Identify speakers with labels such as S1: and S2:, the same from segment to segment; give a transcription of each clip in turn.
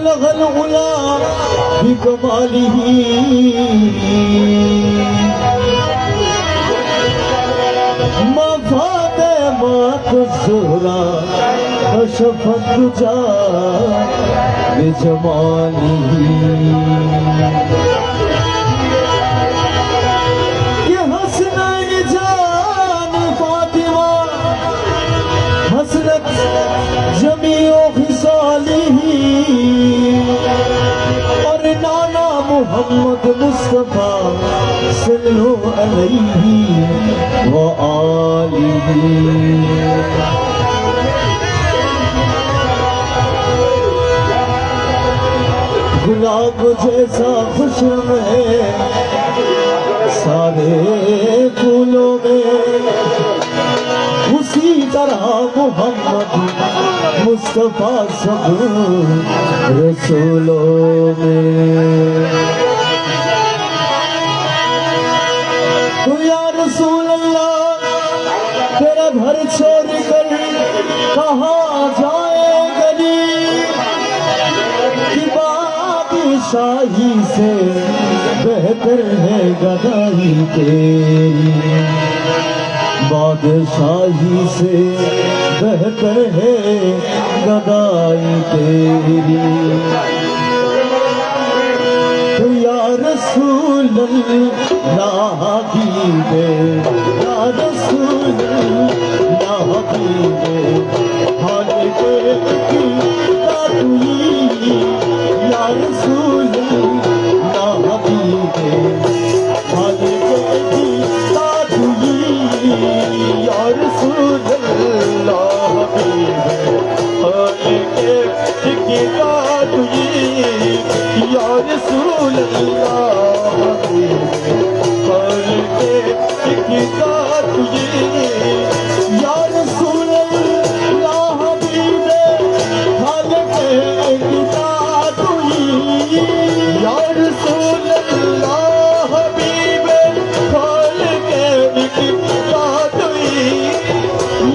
S1: بلغ العلا بكماله ما فاطمة الزهرا كشف الدجى بجماله ये हसनैन जान फातिमा हसरत जमीओ खिसालिही और नाना मोहम्मद मुस्तफा सल्लल्लाहु अलैहि व आलिही गुलाब जैसा खुशम है सारे फूलों में उसी तरह मोहम्मद मुस्तफा सब रसूलों में तो या रसूल अल्लाह तेरा घर छोड़ कर कहाँ जाए गली कि बादशाही से बेहतर है गदाई तेरी बादशाही से बेहतर है गदाई तेरी तो या रसूल अल्लाह हबीबे या रसूल अल्लाह हबीबे हाल के की तातुई या रसूल अल्लाह हबीबे हाल के की तातुई या रसूल अल्लाह हबीबे हाल के की तातुई या रसूल अल्लाह हबीबे हाल के की तातुई या रसूल अल्लाह हबीबे हाल के की तातुई या रसूल अल्लाह हबीबे हाल के की तातुई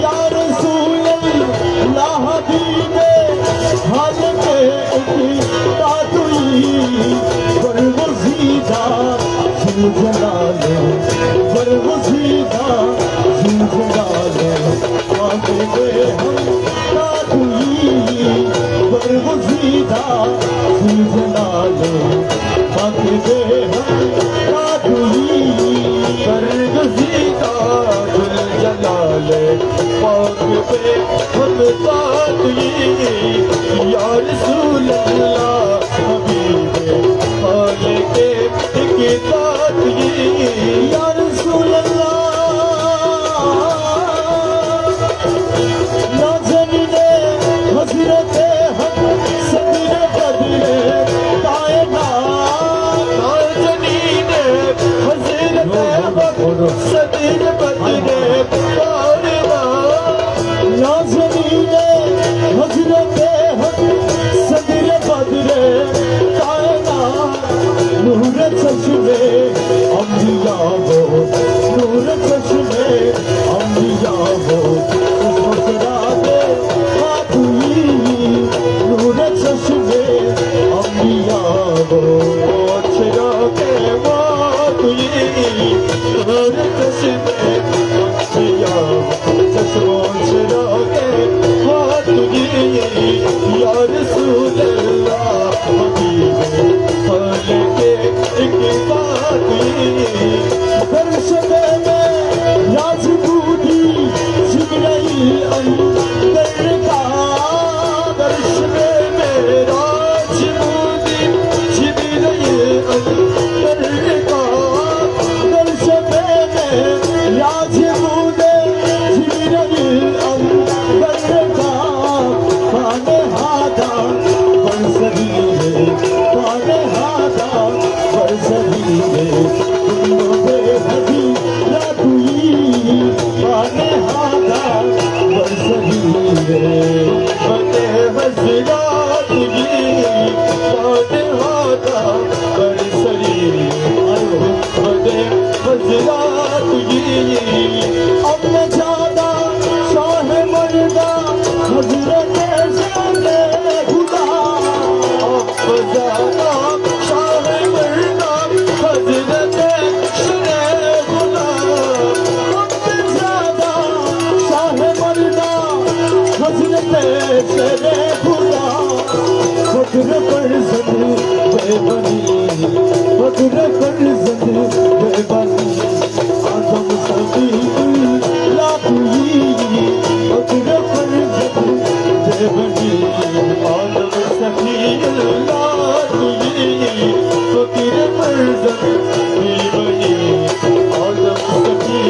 S1: या रसूल अल्लाह हबीबे हाल के की तातुई बरगुज़ीदा ज़िलज़लाले बरगुज़ीदा ज़िलज़लाले आके दे हम तातुई बरगुज़ीदा ज़िलज़लाले आके दे हम तातुई बरगुज़ीदा ज़िलज़लाले आके दे हम तातुई या रसूल अल्लाह हबीबे हाल के की तातुई या रसूल अल्लाह नाज़नीने हज़रत हम सदीर बदले कायनात नाज़नीने हज़रत हम सदीर बदले कायनात नाज़नीने हज़रत हम सदीर बदले कायनात नूर चश्मे अम्बिया हो नूर चश्मे अम्बिया हो मुस्कुराते हाथुई नूर चश्मे अम्बिया हो छिड़के हाथुई नूर चश्मे अम्बिया चश्मों छिड़के हाथुई या रसूल अल्लाह हबीबे हाल के की तातुई दर्शने में राजबूदी जिब्राइल अंदर का दर्शने में राजबूदी जिब्राइल अंदर का दर्शने में राजबूदी जिब्राइल अंदर का खाने हाथा बजाना शाह मर्दा हजरत शरे गुलाम हमसे ज्यादा शाह मर्दा हजरत शरे गुलाम फक्र पर ज़द बेबनी फक्र पर ज़द बेबनी आदम सभी लाखी फक्र पर ज़द बेबनी आदम सभी लाखी फक्र पर ज़द बेबनी आदम सभी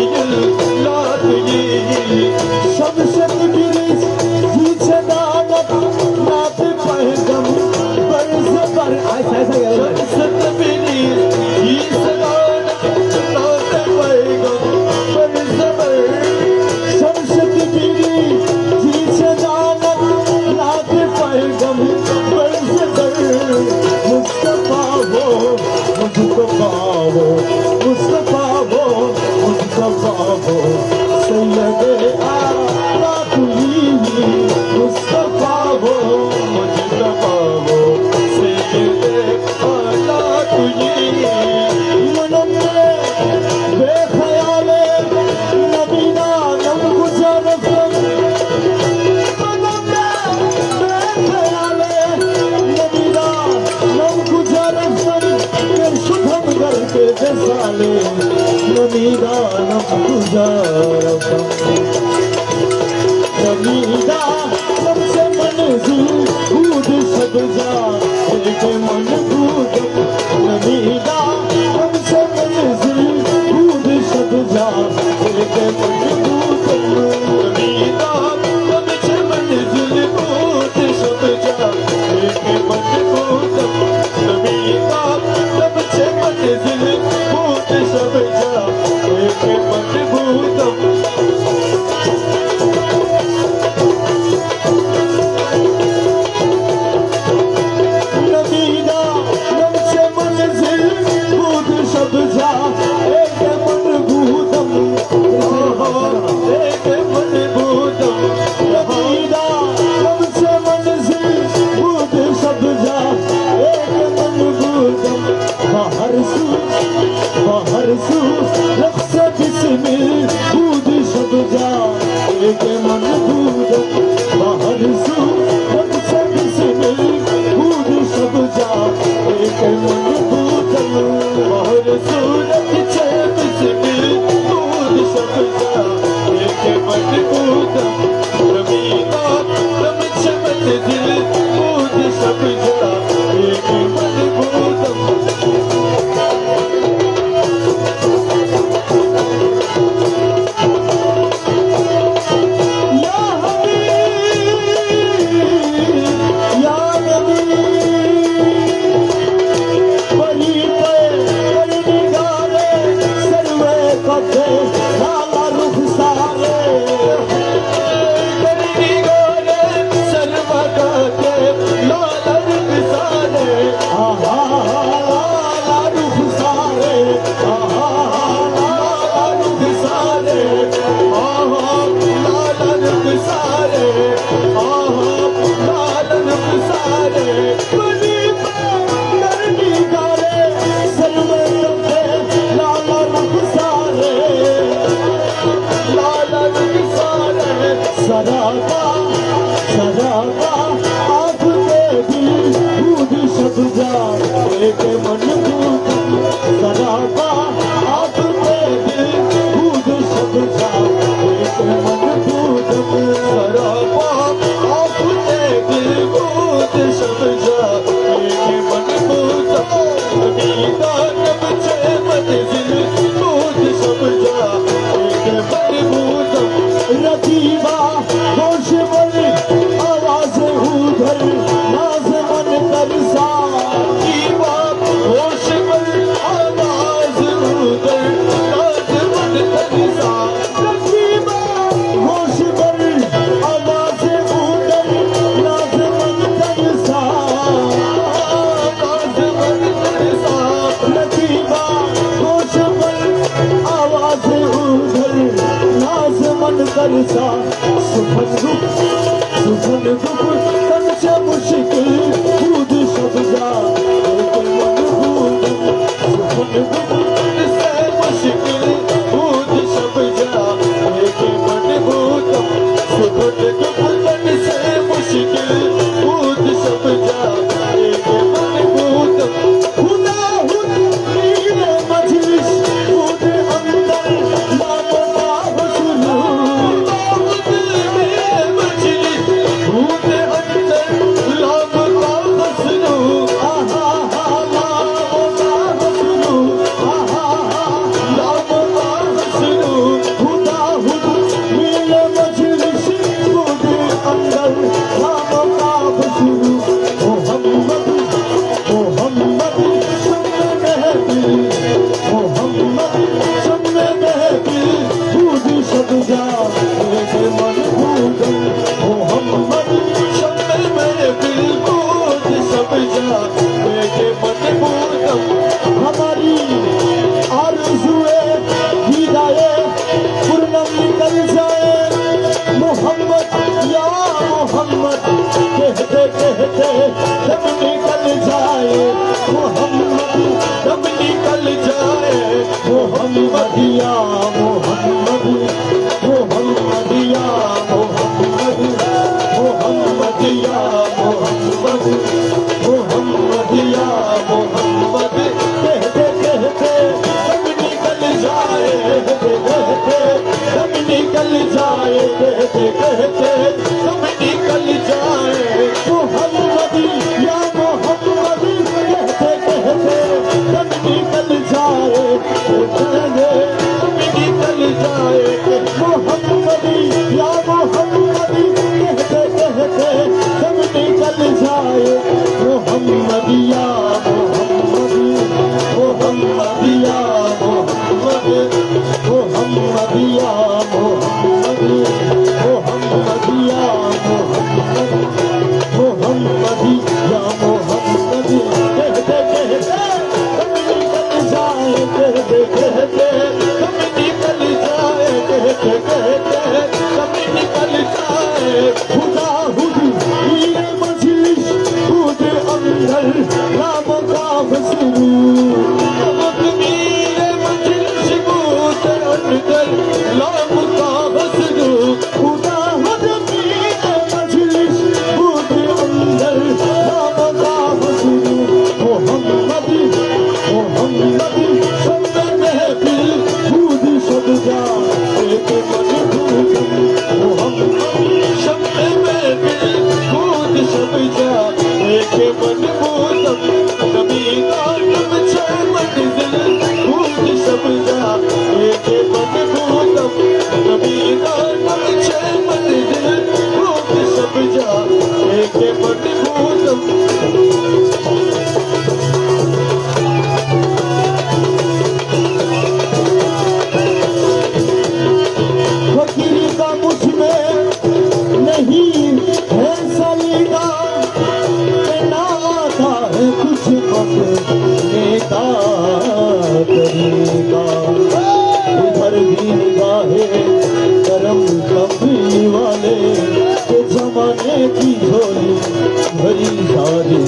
S1: लाखी शमशद गिरिश जीछे दानत नाथ पैगम पर ज़बर ऐसा शमशद गिरिश जीछे दानत नाथ पैगम पर ज़बर शमशद गिरिश जीछे दानत नाथ पैगम पर ज़बर मुस्तफा वो मुझको पाओ मुस्तफा वो मुझको पाओ सैयदे आला तुही मुस्तफा वो मुझको पाओ सैयदे आला तुही मनम में बेख्याले नबी नाम गुजर मनम में बेख्याले नबी नाम गुजर के शुभम करके जसाले नबी नाम गुजर नमीदा सबसे मंज़िल दूध सब जा एक मन दूध नमीदा सबसे मंज़िल दूध सब जा एक मन दूध नमीदा सबसे मंज़िल दूध सब जा एक मन दूध नमीदा सबसे मंज़िल दूध सब जा एक मन दूध नमीदा नमसे मंजिल दूध सब जा एक मन भूतम एक मन भूतम नमीदा नमसे मंजिल दूध सब जा एक मन भूतम बाहर सू लफ्ज़ बिस्मिल दूध सब जा एक मन भूतम बाहर सू लफ्ज़ बिस्मिल दूध सब जा एक मन भूतम बाहर सूरत छे बिस्मिल दूध सब जा एक मन भूतम नमीदा नमसे मंजिल दूध सब जा एक मन भूतम या हबीब या नबी वही पे निगारे सर्वे कथे लाला रुख सारे निगारे सर्वे कथे लाला रुख सारे आहा लाला रुख सारे आहा लाला रुख सारे आहा लाला रुख सारे आहा लाला रुख सारे वही पे निगारे सर्वे कथे लाला रुख सारे लाला रुख सारे सराबा आँख में दिल दूध सब जा एक मन दूध सराबा आँख में दिल दूध सब जा एक मन दूध सराबा आँख में दिल दूध सब जा एक मन दूध नमीदा नमसे मंजिल दूध सब जा एक मन दूध रतीबा होश बनी आवाज उधर नाज मन तरसा रतीबा होश बनी आवाज उधर नाज मन तरसा रतीबा होश बनी आवाज उधर नाज मन तरसा नाज मन तरसा रतीबा होश बनी आवाज उधर नाज मन तरसा सुखन दुख तन से मुश्किल दूध सब जा कहते जब निकल जाए मोहम्मद, जब निकल जाए मोहम्मदिया मोहम्मद, मोहम्मदिया मोहम्मद, मोहम्मदिया मोहम्मद, मोहम्मदिया मोहम्मद, कहते कहते जब निकल जाए, कहते जब निकल जाए, कहते कहते जब निकल जाए मोहम्मद या मोहम्मद, कहते कहते जब निकल जाए, कहते जब निकल जाए मोहम्मद या मोहम्मद, कहते कहते जब निकल जाए मोहम्मद या मोहम्मद, मोहम्मद या मोहम्मद, मोहम्मद या मोहम्मद, मोहम्मद या मोहम्मद, मोहम्मद या मोहम्मद, कहते कहते जब निकल जाए, कहते कहते जब निकल जाए, कहते कहते जब निकल जाए खुदा हुदी ये मजलिस खुद अंदर राम का बसरू, ये मजलिस खुद अंदर राम का बसरू, खुदा हुदी ये मजलिस खुद अंदर राम का बसरू, मोहम्मद मोहम्मद सब महफिल खुद सब जा एक मन मोहम्मद सब महफिल खुद सब जा एक मन नबी का नम छह मंजिल खुद सब जा एक मन नबी का नम छह मंजिल खुद सब जा एक मन फकीर का मुझ में नहीं है सलीका, ना आता है कुछ अपने का तरीका, इधर भी निगाहे करम कपी वाले के जमाने की झोली भरी सारी,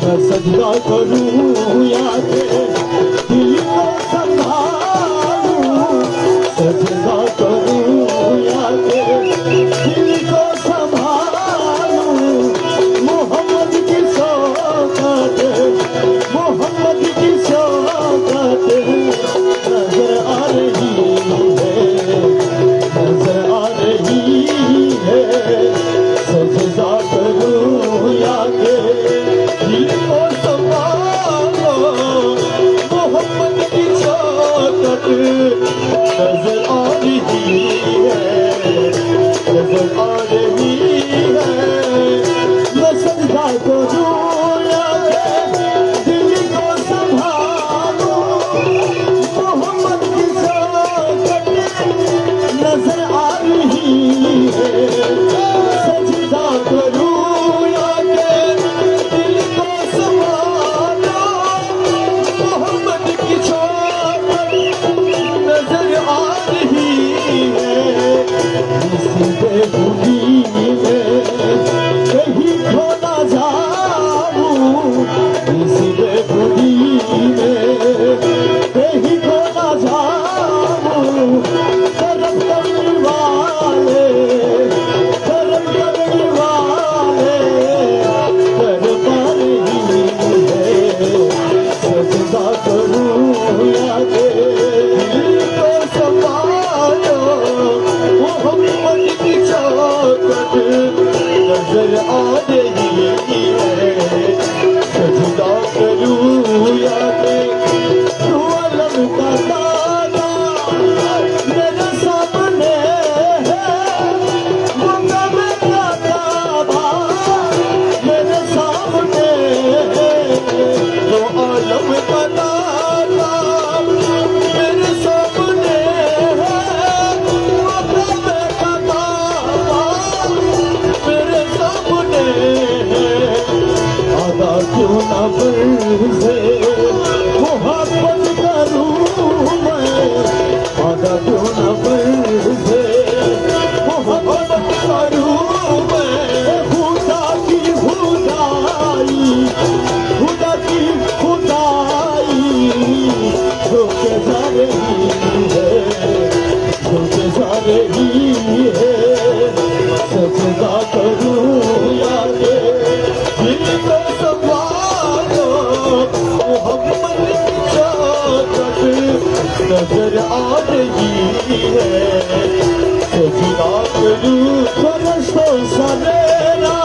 S1: मैं सजदा करूं या के दिल को संभालूं, सजदा करूं या के दिल को संभालूं, मोहम्मद की शौकत, मोहम्मद की शौकत नजर आ रही है, नजर आ रही है, सजदा करूं या के दिल को संभालो, मोहम्मद की शौकत नजर आ रही है, नजर आ रही है, मैं सजदा करूं या दिल को संभालो, मोहम्मद की शौकत नजर आ रही है, सजदा करूं या दिल को संभालो, मोहम्मद की शौकत नजर आ रही है, इसी बेखुदी में कहीं खो ना जाऊं, इसी बेखुदी में कहीं खो ना जाऊं, करम करने वाले, करम करने वाले कर पा रही है, सजदा करूं या दिल को संभालो, मोहम्मद की शौकत नजर आ रही है, सजदा करूं या तू अलम का तारा मेरे सामने है, मक्का में का काबा मेरे सामने है, तो आलम का तारा मेरे सामने है, मक्का में का काबा मेरे सामने है, आधा क्यों ना बरसे मोहब्बत करूं मैं, आधा क्यों ना बरसे मोहब्बत सजदा करूं या के दिल को संभालो मोहम्मद की चाहत नजर आ रही है सजदा करूं फरिश्तों सवेरा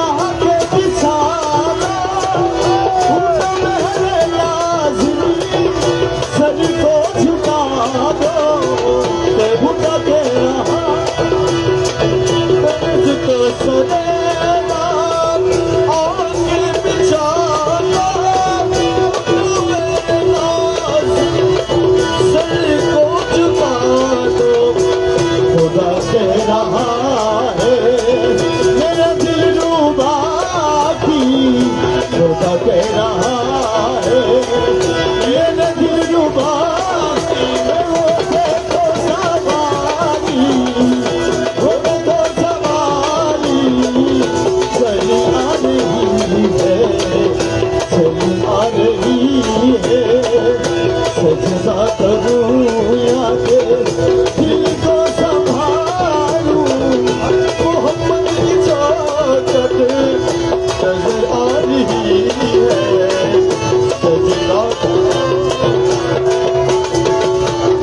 S1: आके बिछाना उन्हें मेरे लाज़मी सर को झुका दो मैं बुझा के रहा तुझको सवेरा आके बिछाना मेरे लाज़मी सर को झुका दो खुदा कह रहा है मेरा दिल रुबा की खुदा कह रहा है मेरा दिल रुबा की वो देखो सवारी वो देखो सवारी चली आ रही है चली आ रही है सजदा करूं या के दिल को संभालूं मोहम्मद की चाहत नजर आ रही है सजदा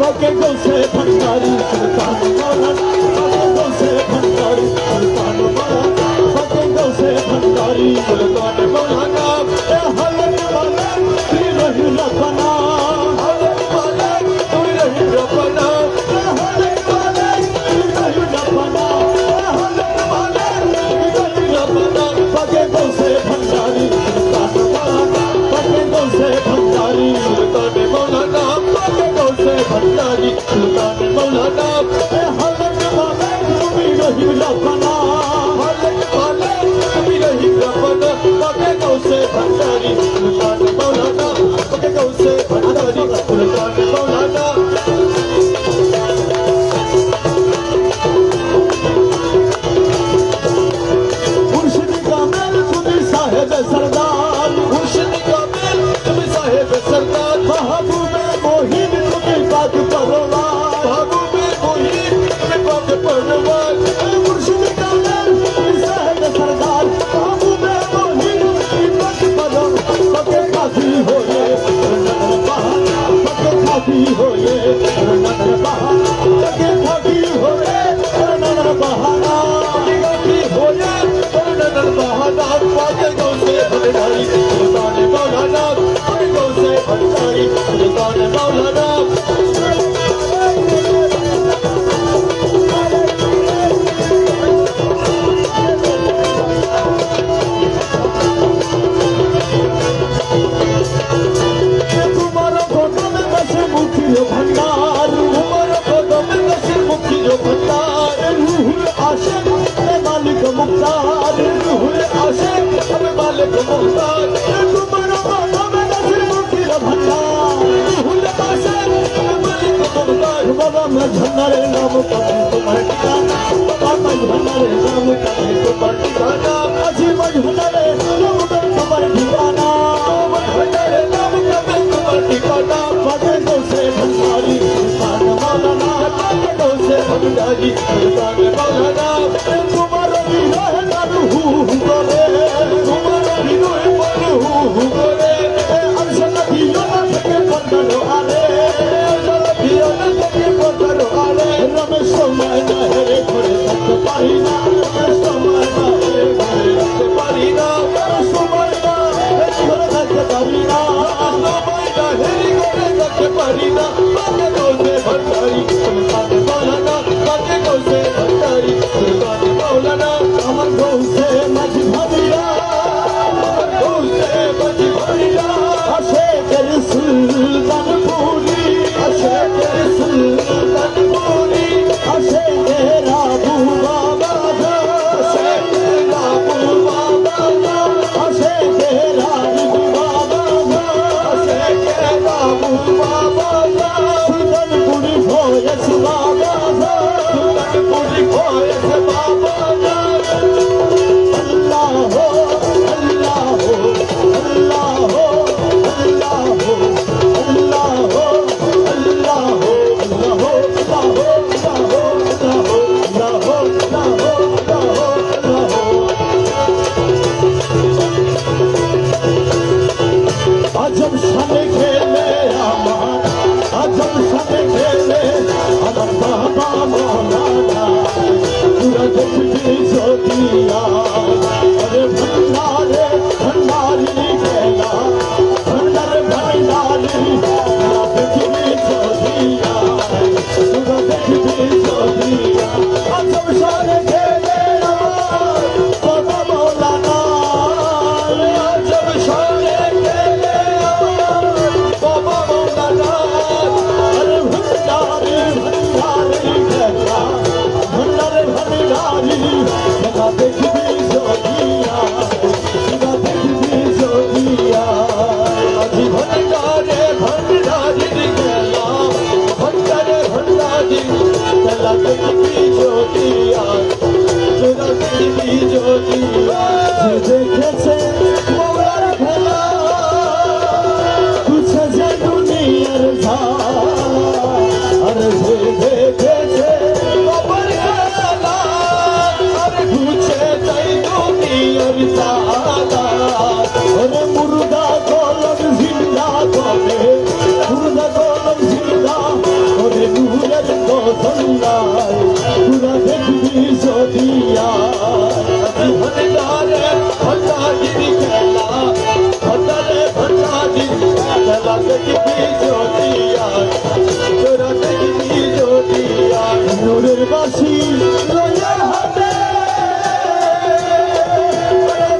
S1: पके गो से भंडारी सुल्तान मौलाना पके गो से भंडारी सुल्तान मौलाना पके गो से भंडारी सुल्तान मौलाना ए हलन वाले तू रही रखना हलन वाले तू रही रखना ए हलन वाले तू रही रखना ए हलन वाले तू रही रखना पके गो से भंडारी सुल्तान मौलाना पके गो से भंडारी सुल्तान मौलाना पके गो से भंडारी सुल्तान मौलाना ए हलन वाले तू रही रखना हलन वाले तू रही रखना पके गो से भंडारी सुल्तान मौलाना पके गो से भंडारी सुल्तान मौलाना मुर्शिद का मेल तुम्हें साहेब सरदार मुर्शिद का मेल तुम्हें साहेब सरदार महबूब मोहिन तुम्हें बात परवार महबूब मोहिन तुम्हें बात परवार मुर्शिद का मेल तुम्हें साहेब सरदार महबूब मोहिन तुम्हें बात परवार पके काफी हो ये पके काफी हो ये पके काफी हो ये बहाना पके काफी हो ये बहाना पके गो से भंडारी सुल्तान मौलाना पके गो से भंडारी सुल्तान मौलाना तुम्हारा फोटो में बसे मुखी भंडार तुम्हारा फोटो में बसे मुखी भंडार रूहुल आशिक है मालिक मुख्तार रूहुल आशिक है मालिक मुख्तार तुम्हारा फोटो में बसे मुखी भंडार रूहुल आशिक है मालिक मुख्तार बाबा मैं झंडारे नाम का तुम्हारे ठिकाना बाबा मैं झंडारे नाम का तुम्हारे ठिकाना अजी मैं झंडारे नाम का तुम्हारे ठिकाना झंडारे नाम का तुम्हारे ठिकाना पके गो से भंडारी सुल्तान मौलाना पके गो से भंडारी सुल्तान मौलाना तुम्हारा भी है रूह करे तुम्हारा भी रूह करे अरशद भी ना सके बंदर आले अरशद भी ना सके बंदर आले रमेश समय ना है घरे तक पारीना रमेश समय ना है घरे तक पारीना समय ना है घरे तक पारीना समय ना है घरे तक पारीना पके गो से भंडारी सुल्तान मौलाना पके गो से भंडारी सुल्तान मौलाना अमर गो से मजभरिया अमर गो से मजभरिया अशे कर सुल्तान पूरी अशे कर सुल्तान पूरी अशे तेरा बुआ बाबा अशे तेरा बुआ बाबा अशे तेरा बुआ बाबा अशे तेरा बुआ बाबा सुल्तान पूरी भोयस बाबा सुल्तान पूरी भोयस बाबा अल्लाह हो अल्लाह हो अल्लाह हो अल्लाह हो अल्लाह हो अल्लाह हो अल्लाह हो अल्लाह हो अल्लाह हो अल्लाह हो अल्लाह हो আজব সামনে খেলে আমার, আজব সামনে খেলে আমার বাবা মৌলানা, তোরা দেখবি যদি আরে ভণ্ডারে ভণ্ডারি খেলা, ভণ্ডারে ভণ্ডারি তোরা দেখবি যদি তোরা দেখবি যদি আজব সামনে খেলে আমার বাবা মৌলানা, আজব সামনে খেলে বাবা মৌলানা, আরে ভণ্ডারে ভণ্ডারি খেলা, ভণ্ডারে ভণ্ডারি তোরা দেখবি যদি তোরা দেখবি যদি আজি ভণ্ডারে ভণ্ডারি খেলা, ভণ্ডারে ভণ্ডারি খেলা দেখবি যদি তোরা দেখবি যদি যে দেখেছে মৌলার খেলা বুঝে যে দুনিয়ার ঝালা, আরে যে দেখেছে বাবার খেলা আরে বুঝে যাই দুনিয়ার ঝালা, ওরে মুর্দা কলম জিন্দা করে, মুর্দা কলম জিন্দা ওরে নূরের দোসল্লায় তোরা দেখবি যদি আজি ভণ্ডারে ভণ্ডারি খেলা, ভণ্ডারে ভণ্ডারি খেলা দেখবি যদি তোরা দেখবি যদি নূরের বাসি রয়ের হাতে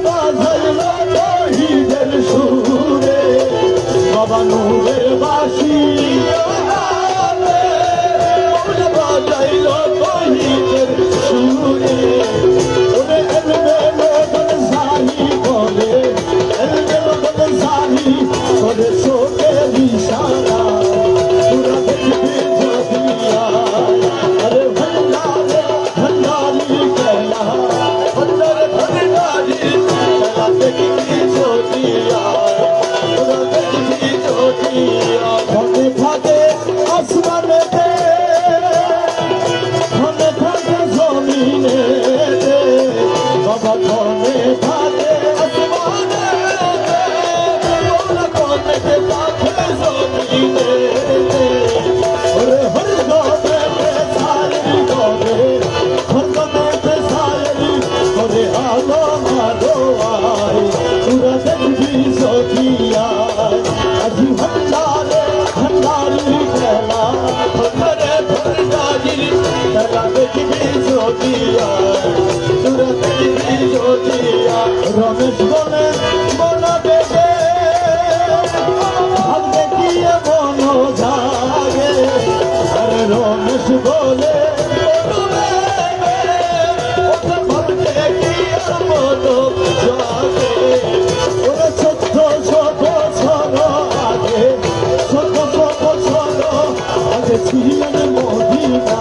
S1: বাজাইল তহিদের সুরে, বাবা নূরের বাসি বাজাইল তহিদের সুরে, ওরে এলবে লোগন সাহি বলে, এলবে লোগন সাহি করে চোখের ইশারা তোরা দেখবি যদি আরে ভণ্ডারে ভণ্ডারি খেলা, ভণ্ডারে ভণ্ডারি খেলা দেখবি যদি তোরা দেখবি যদি মনে থাকে আসমানেতে, মনে থাকে জমিনেতে, বাবা মনে থাকে আসমানেতে, মনে থাকে জমিনেতে, ওরে হরগমেতে সারি করে, হরগমেতে সারি করে আলো মারো আয় তোরা দেখবি যদি আজি ভণ্ডারে ভণ্ডারি খেলা, ভণ্ডারে ভণ্ডারি খেলা দেখবি যদি তোরা দেখবি যদি রমেশ বলে মনা দেবে ভাব দেখিয়ে মন জাগে, আরে রমেশ বলে ভাব দেখিয়ে মন জাগে, ওরে 1400 বছর আগে 1400 বছর আগে ছিলেন মদিনা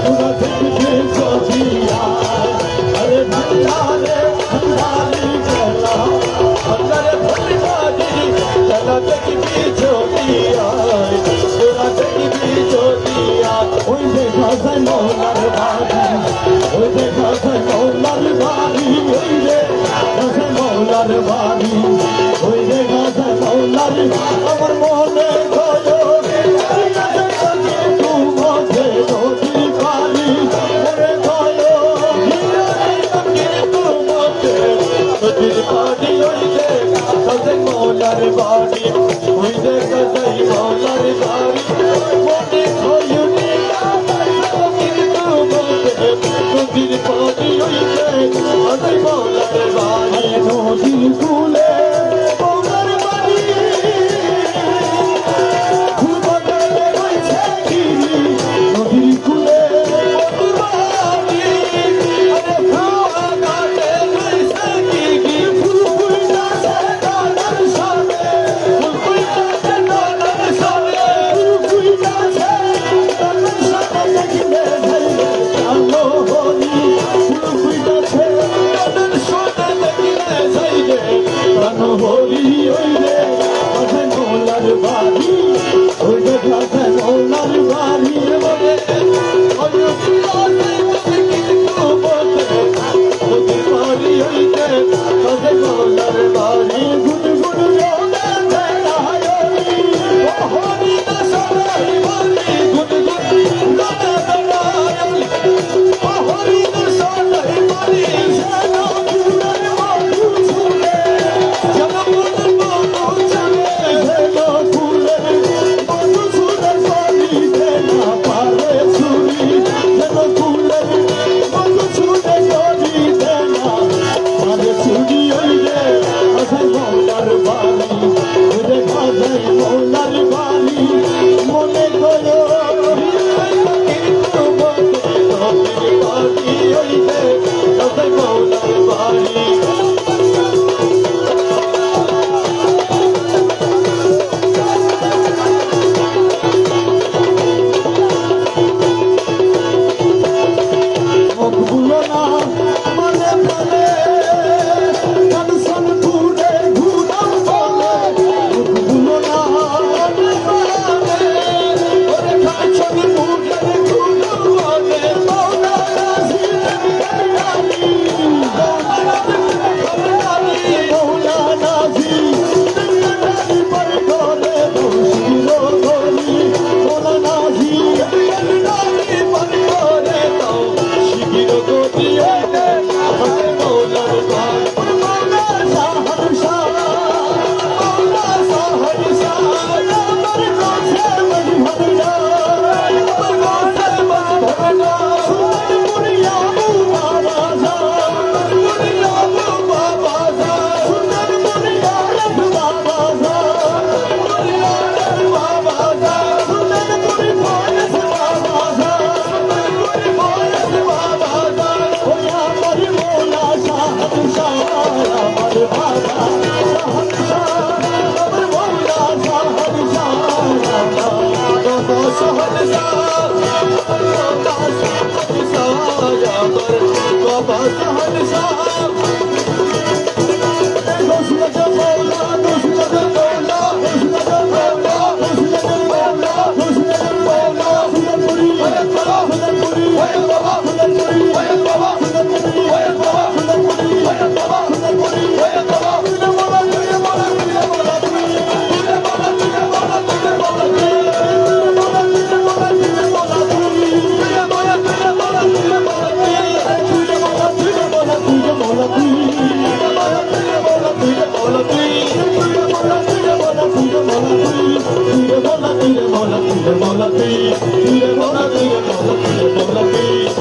S1: তোরা দেখবি যদি আরে ভণ্ডারে ভণ্ডারি খেলা, ভণ্ডারে ভণ্ডারি খেলা দেখবি যদি তোরা দেখবি যদি ওই দেখা যায় মৌলার বাড়ি, ওই দেখা যায় মৌলার বাড়ি, ওই দেখা যায় মৌলার বাড়ি, ওই দেখা যায় মৌলার আমার মনে গয় মধ্যে নদী পানি ওরে গয় নদীর পানি ওই দেখা যায় মৌলার বাড়ি, ওই দেখা যায় মৌলার বাড়ি, মনে গয় নদীর পানি ওই যে তবে মৌলার বাড়ি Mola,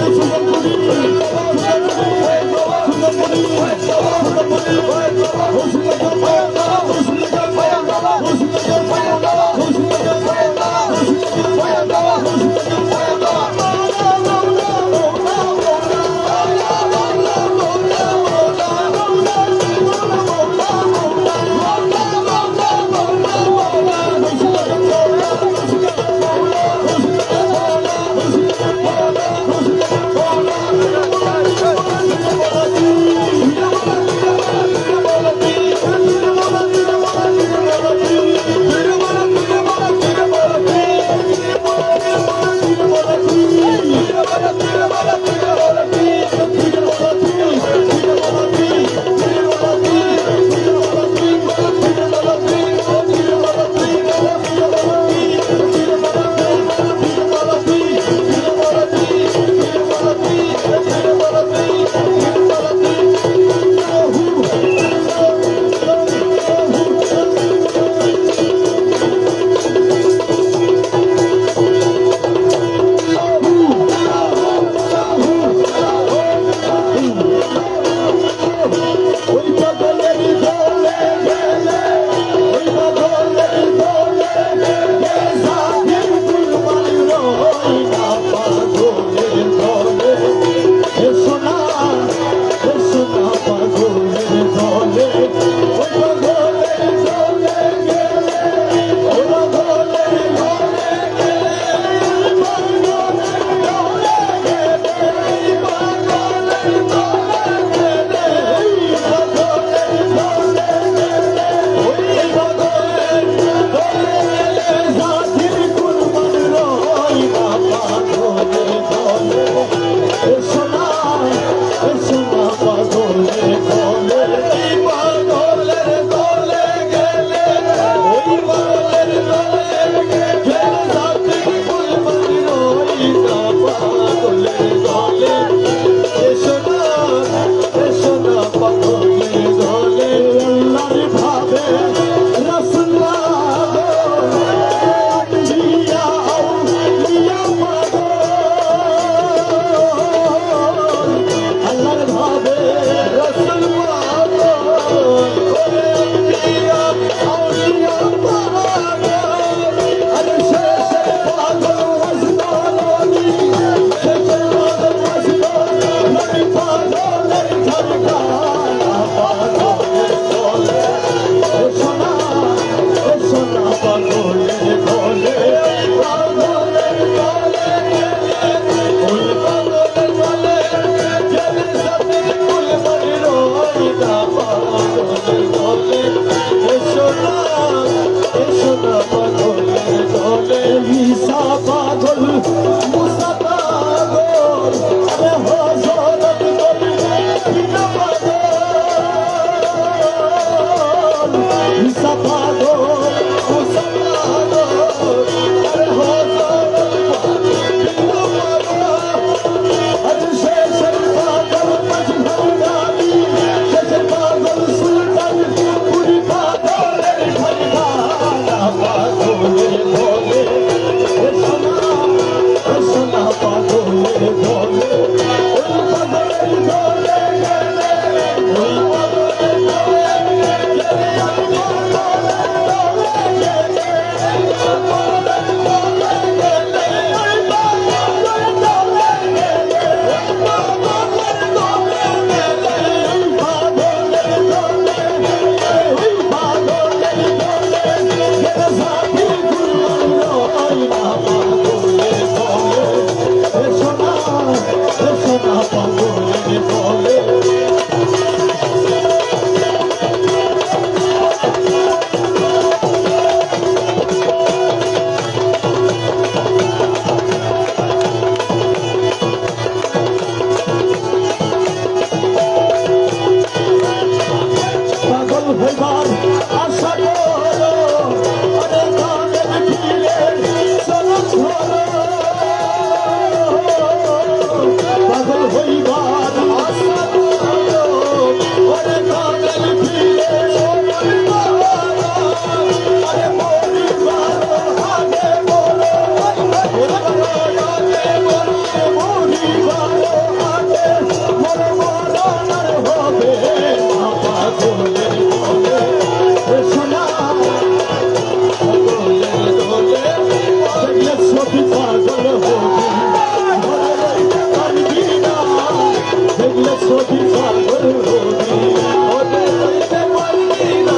S1: ছবি পাগল হবি মনে রইতে পারবি না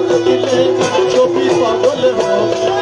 S1: দেখলে ছবি পাগল হবি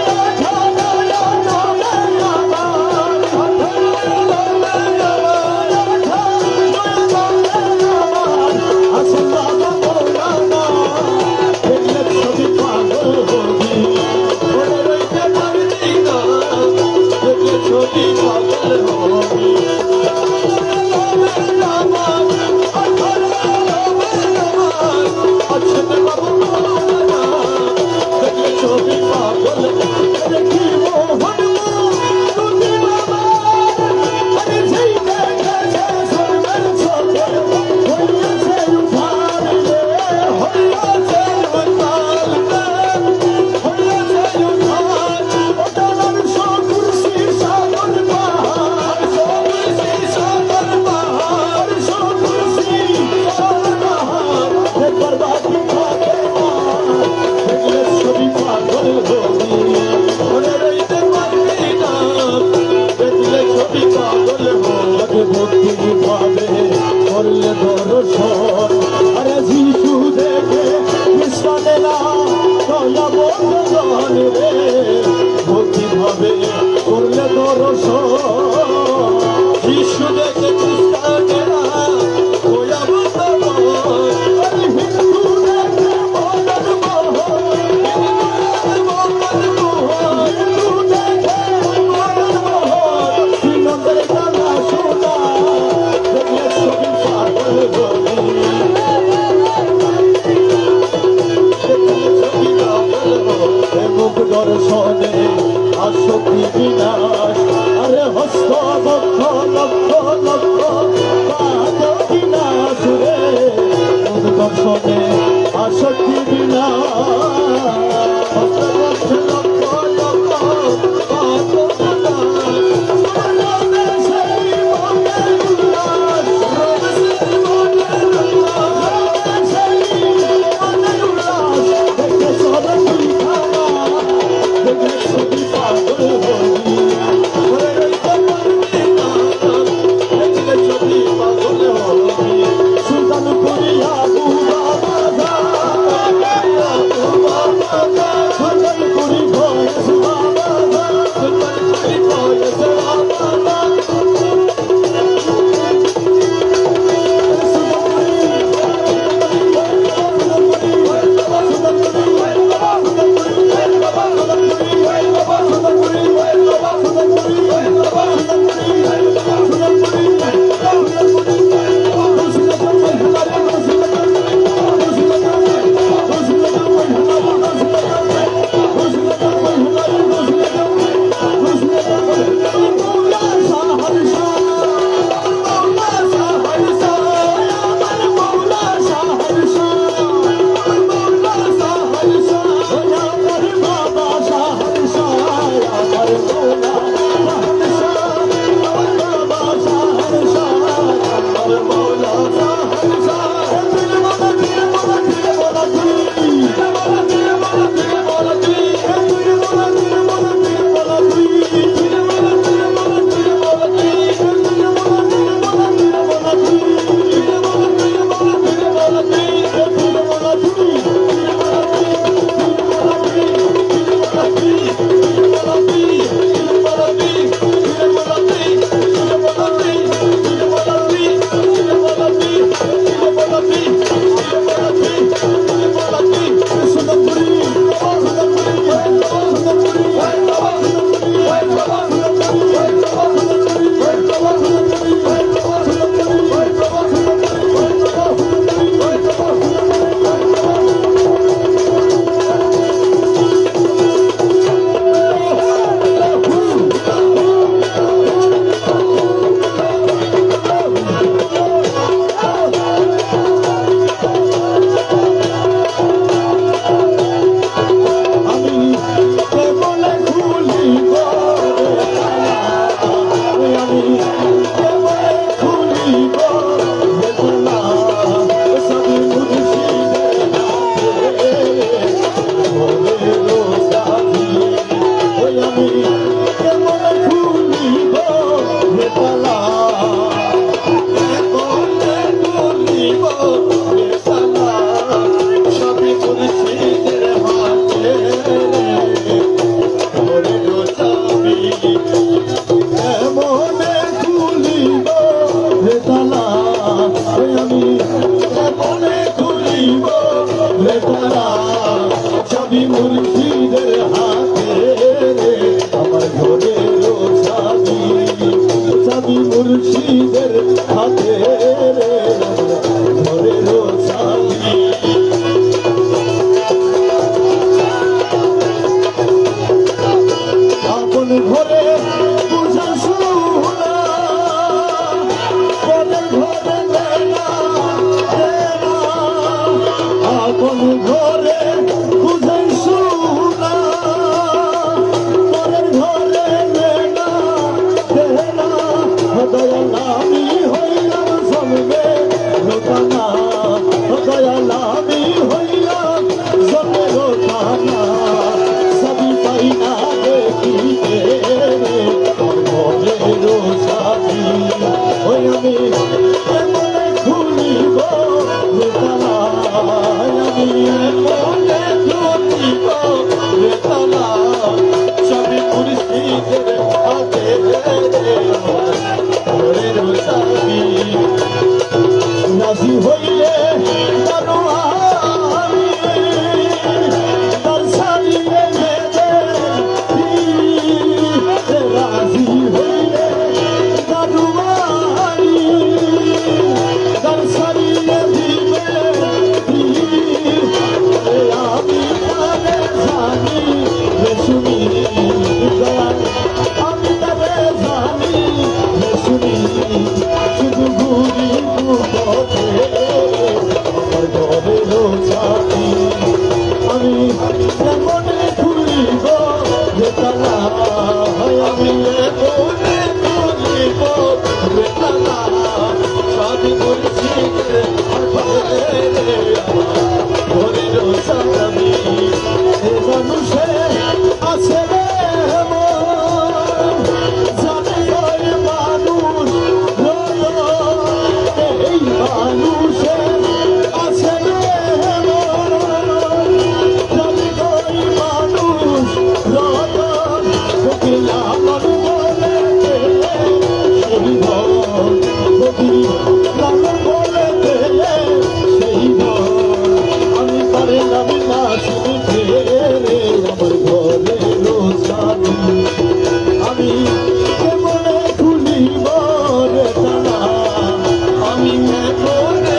S1: রে তালা আমি মনে ধরিব রে তালা স্বামী মুর্শিদের হাতে ঘরের চাবি রাজি হইলে দারোয়ানি তার ছাড়িয়ে নেবে রাজি হইলে দারোয়ানি তার ছাড়িয়ে দিবে আমি তারে জানি শুনি আমি তারে জানি শুনি শুধু ঘুরি পথে আমার ঘরেরও চাবি আমি মনে খুলিব রে তালা আমি মনে খুলিব রে তালা স্বামী মুর্শিদের ঘরেরও চাবি এ মানুষে আছে রে জানে ওই মানুষ এই মানুষে আছে রে জানে ওই মানুষ রতন লালন বলে সেই ঘর যদি লালন বলে সেই ঘর আমি পারলাম না শুনতে আমার ঘরেরও চাবি আমি কেমনে খুলিব রে তালা আমি কেমনে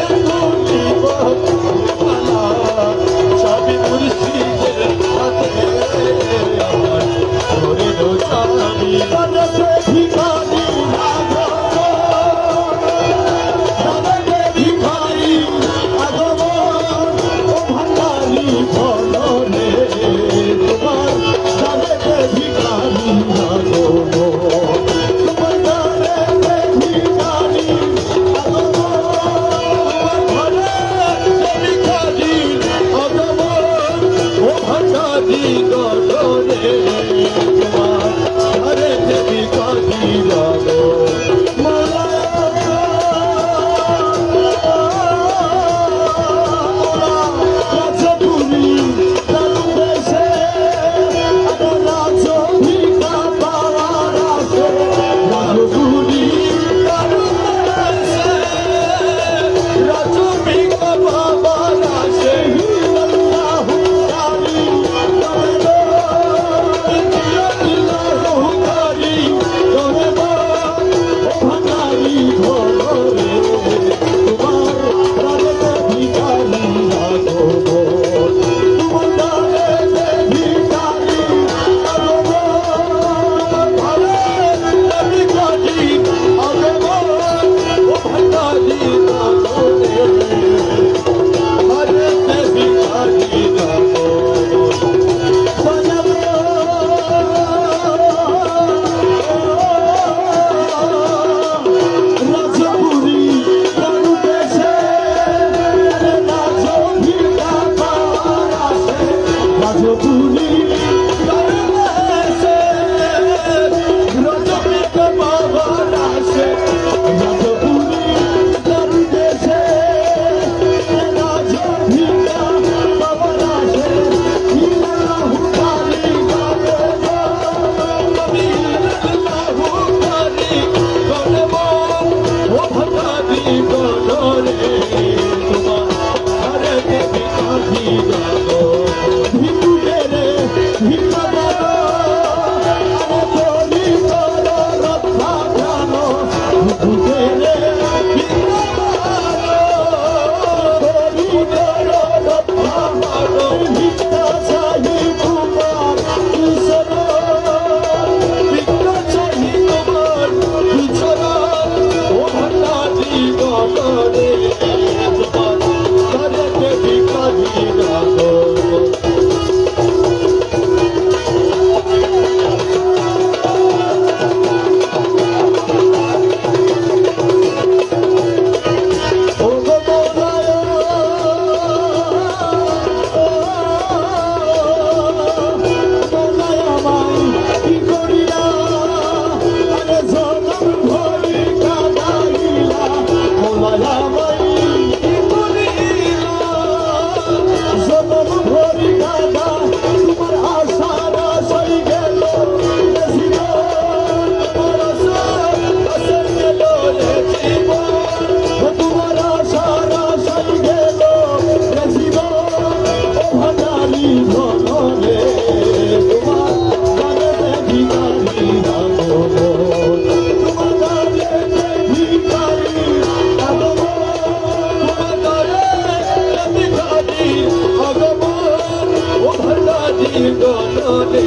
S1: বলে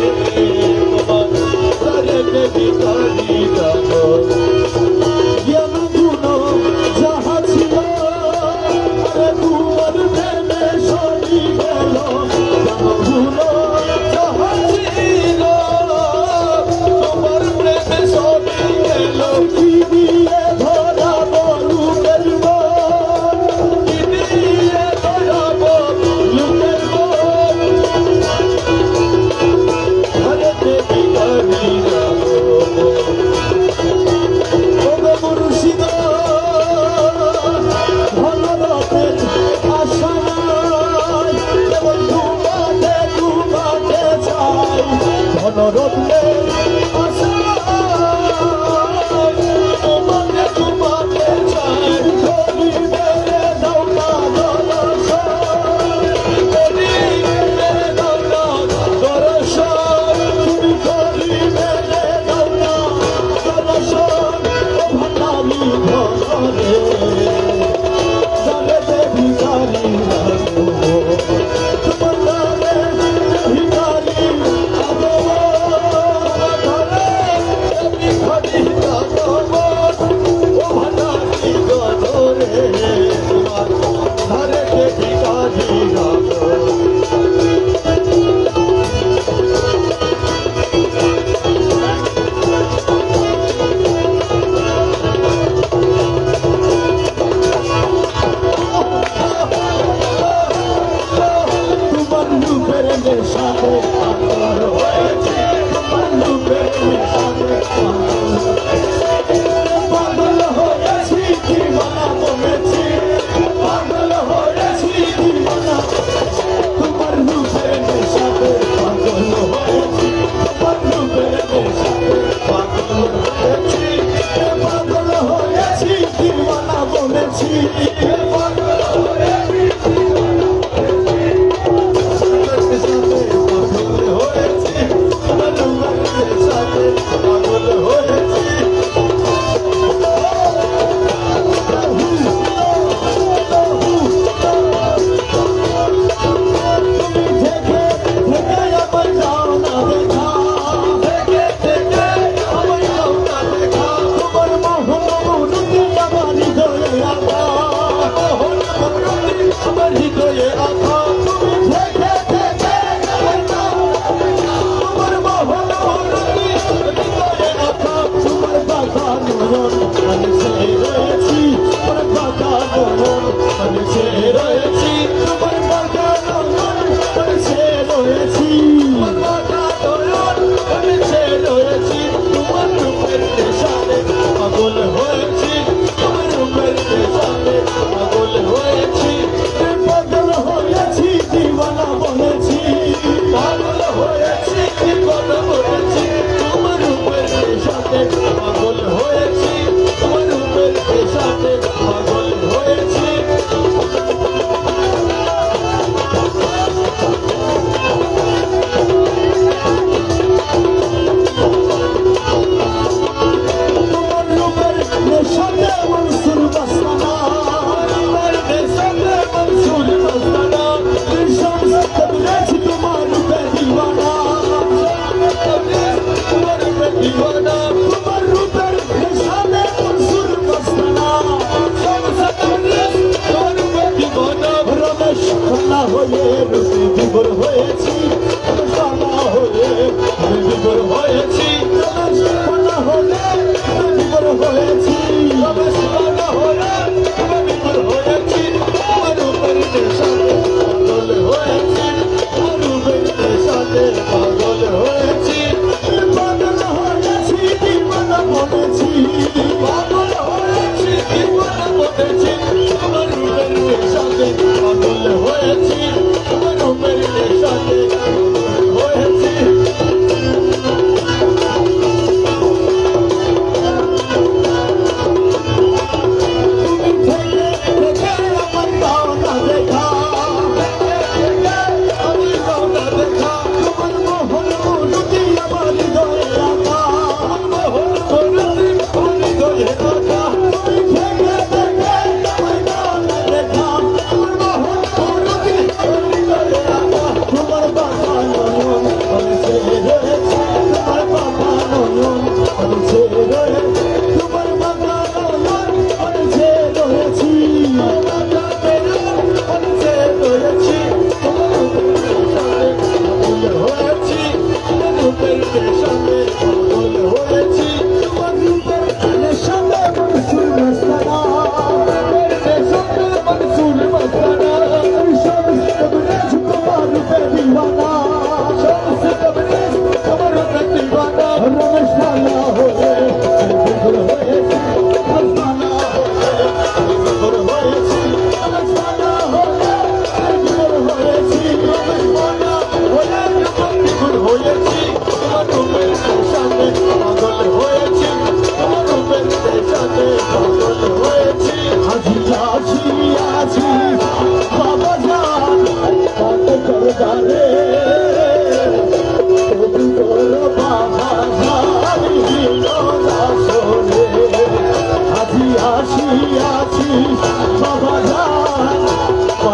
S1: তোমার প্রাণেতে ভিখারি জানো জ্ঞান গুণ যাহা ছিল আরে তোমার প্রেমে সরি গেল জ্ঞান গুণ যাহা ছিল তোমার প্রেমে সরি গেল কি দিয়ে ধরাবো লোকের মন কি দিয়ে ধরাবো লোকের মন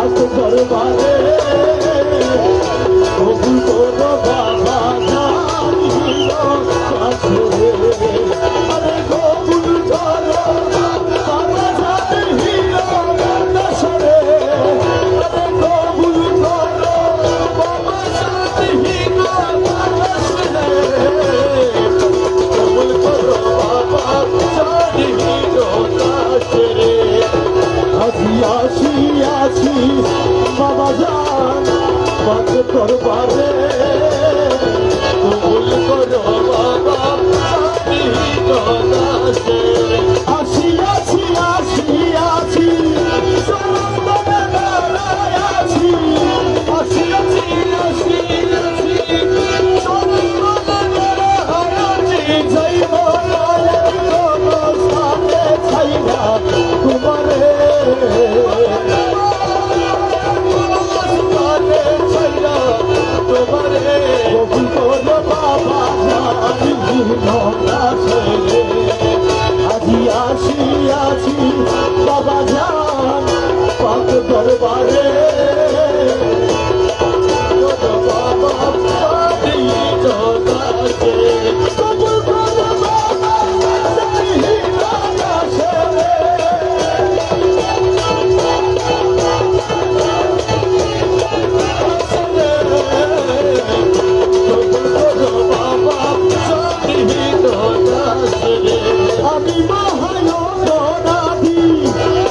S1: পাক দরবারে কবুল করো বাবা জানিল কাছে আরে কবুল করো বাবা জানিল কাছে আরে কবুল করো বাবা জানিল কাছে কবুল করো বাবা জানিল কাছে আজি আসি আছি বাবা জান পাক দরবারে কবুল করো বাবা জানিল কাছে আসি আছি আসি আছি চরণ তলে দাঁড়ায় আছি আসি আছি আসি আছি চরণ তলে দাঁড়ায় আছি যাইব না কোনো স্থানে ছাইরা তোমারে কবুল করো বাবা জানিল কাছে আজি আসি আছি বাবা জান পাক দরবারে বাবা জানিল কাছে কবুল করো বাবা জানিল কাছে আমি মহায়নাদি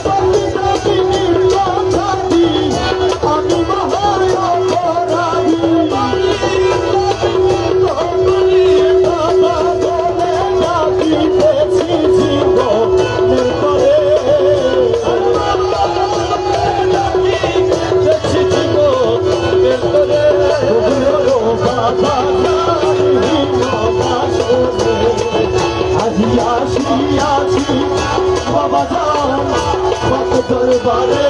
S1: পতিতাপি নির্লজ্জাতি আমি মহায়নাদি বাবা বলে ডাকিতেছি জীবনের তরে ডাকিতেছি জীবনের তরে বাবা জানিল কাছে আজি আসি আছি বাবা জান পাক দরবারে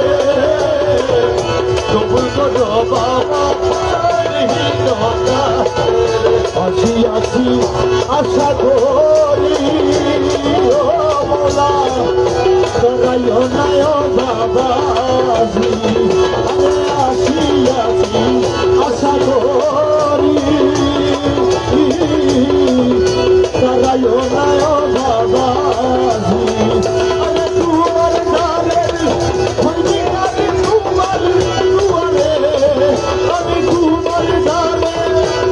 S1: কবুল করো বাবা জানিল কাছে আসি আছি আশা করি ও মোলা করাইও নাই বাবাজি আরে আসি আছি আশা করি করাইও নাই বাবাজি আরে তোমার নামের হইনি আমি তোমার দুয়ারে আমি তোমার নামে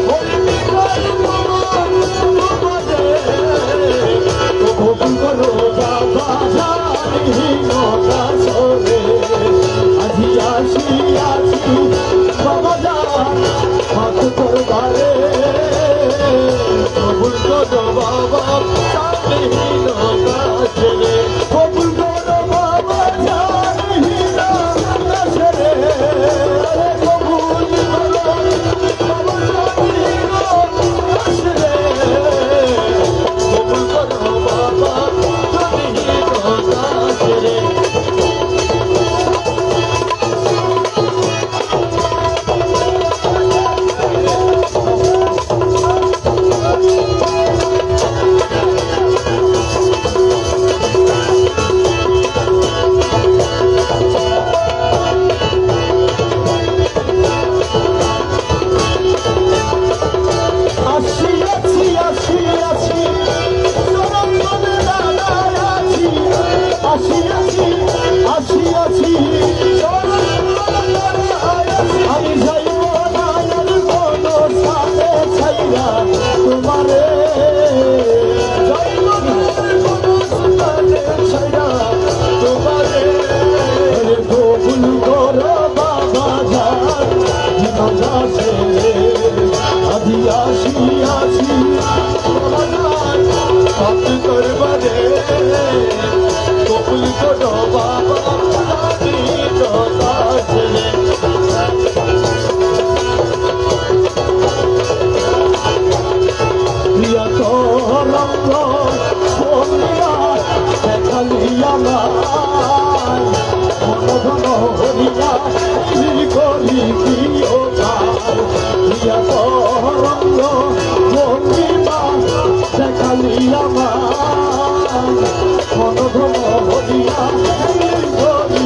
S1: হইনি তোমার দুয়ারে কবুল করো বাবা জানিল কাছে আজি আসি আছি বাবা জান পাক দরবারে কবুল করো বাবা জানিল কাছে কবুল করো বাবা জানিল কাছে আরে কবুল করো বাবা জানিল কাছে কবুল করো বাবা জানিল কাছে আসি আছি আসি আছি চরণ তলে দাঁড়ায় আছি আসি আছি আসি আছি চরণ তলে দাঁড়ায় আছি আমি যাইব না আর কোনো স্থানে ছাইরা তোমারে যাইব না আর কোনো স্থানে ছাইরা তোমারে কবুল করো বাবা জানিল কাছে আজি আসি আছি বাবা জান পাক দরবারে কবুল করো বাবা জানিল কাছে প্রিয় তরঙ্গ বলিয়া দেখালি আমায় ঘন ঘন হরিয়া করি প্রিয় গায় প্রিয় তরঙ্গ বলিয়া দেখালি আমায় ঘন ঘন হরিয়া করি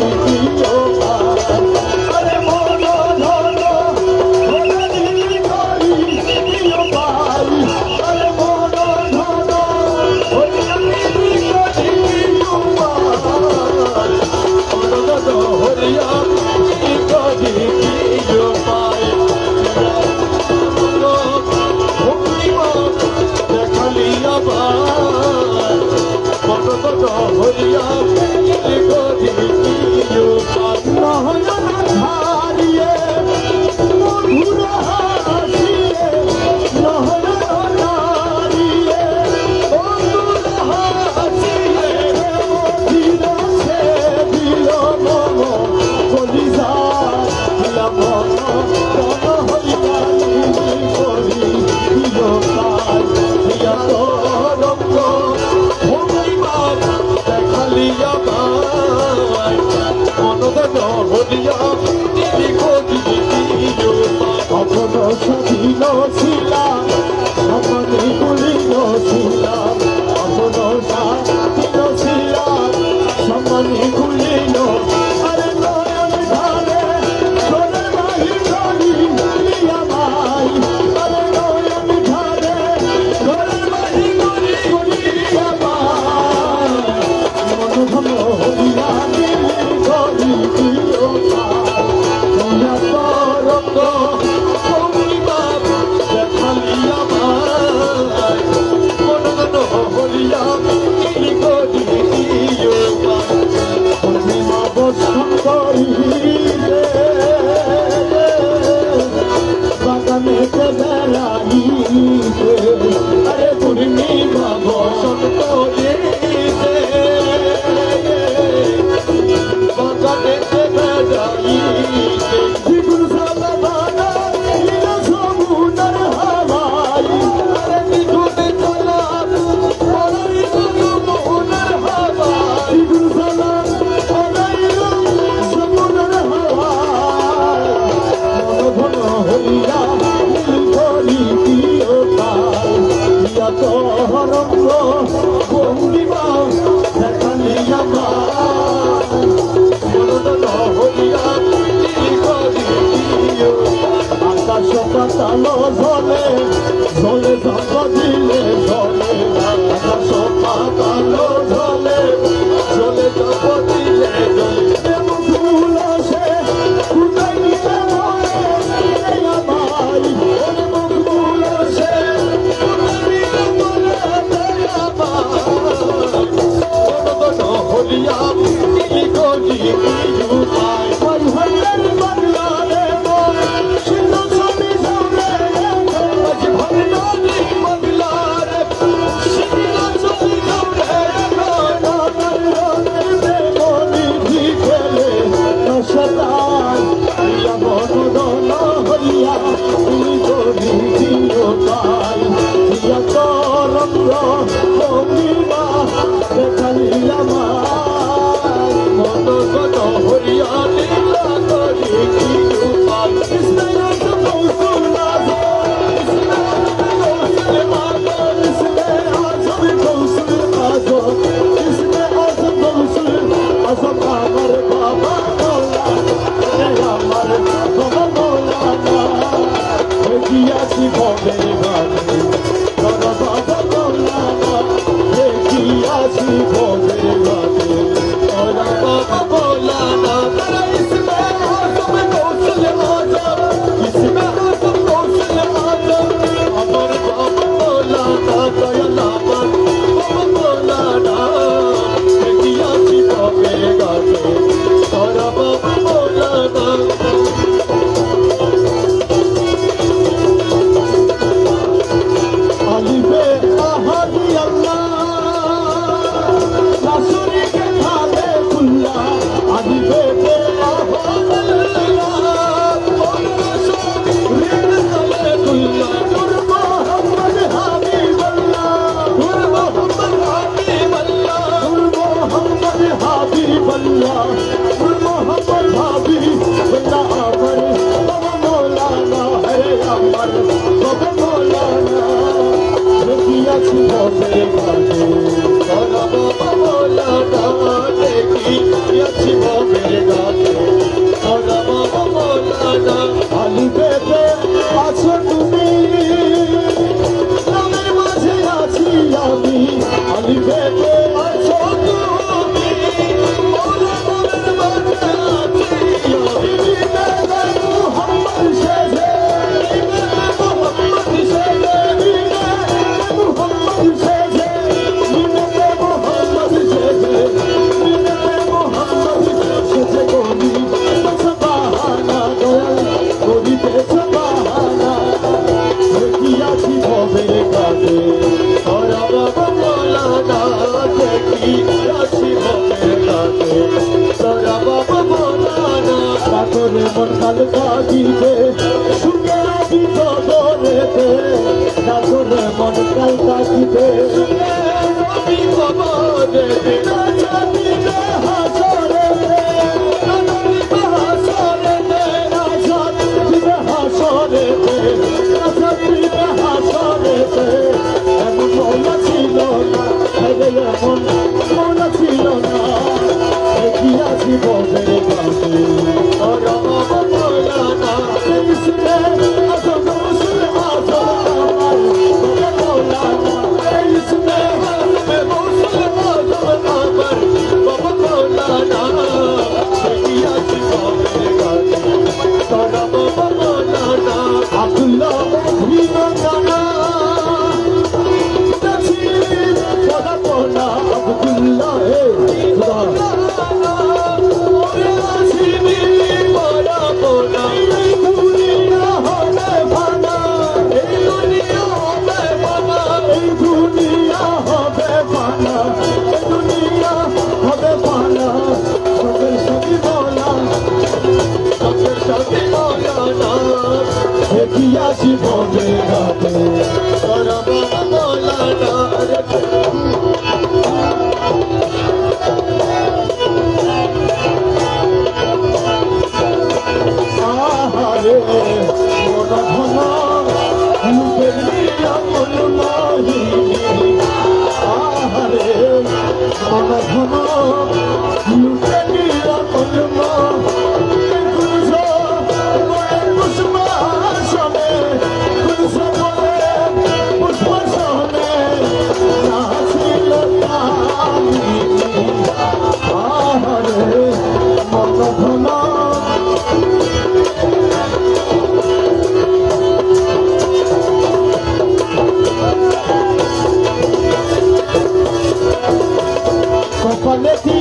S1: বাবা মৌলানা দেখিয়াছি ভবের ঘাটে তোরা বাবা মৌলানা দেখিয়াছি ভবের ঘাটে তোরা বাবা মৌলানা তারা ইসমে আজম কৌশল আজম ইসমে আজম কৌশল আজম আমার বাবা মৌলানা দয়াল আমার বাবা মৌলানা দেখিয়াছি ভবের ঘাটে তোরা বাবা মৌলানা আলিফে আহাদি আল্লাহ নাসুরি কে খালে কুল্লা আলিফে আহাদ আল্লাহ রিদ খালে কুল্লা নূর মোহাম্মদ হাবিব আল্লাহ নূর মোহাম্মদ হাবিব আল্লাহ নূর মোহাম্মদ হাবিব আল্লাহ নূর মোহাম্মদ হাবিব আল্লাহ আমার বাবা মৌলানা হরে আমার বাবা মৌলানা দেখিয়াছি ভবের ঘাটে তোরা বাবা মৌলানা দেখিয়াছি ভবের ঘাটে তোরা বাবা মৌলানা আলিফেতে আছো তুমি নামের মাঝে আছি আমি আলিফেতে আছো তুমি মৌলা নামের মাঝে আছি আমি বিনে মুহাম্মদ শেষে বিনে মুহাম্মদ শেষে মুহাম্মদ শেষে বিনে মুহাম্মদ শেষে বিনে মুহাম্মদ শেষে কবি সবাহানা দয়াল কবিতে সবাহানা দেখিয়াছি ভবের ঘাটে তোরা বাবা মৌলানা দেখিয়াছি ভবের ঘাটে তোরা বাবা মৌলানা পাথরে মন কালকা দিতে সুখের বিপদরেতে পাথরে মন কালকা দিতে সুখের বিপদরেতে রাজা দিবে হাসরেতে রাজা দিবে হাসরেতে রাজা দিবে হাসরেতে রাজা দিবে হাসরেতে এমন মৌলা ছিল না এমন মৌলা ছিল না দেখিয়াছি ভবের ঘাটে তোরা বাবা মৌলানা ইসমে আজম কৌশল আজম আমার বাবা মৌলানা ইসমে আজম কৌশল আজম আমার বাবা মৌলানা দেখিয়াছি ভবের ঘাটে তোরা বাবা মৌলানা আব্দুল্লাহ ভিমানা নাসির তোরা পোনা আব্দুল্লাহ হে খুদা দেখিয়াছি ভবের ঘাটে তোরা বাবা মৌলানা আহারে মন ঘন লুকের লীলা মন মোহিনী আহারে মন ঘন লুকের লীলা মন মোহিনী কপালে কি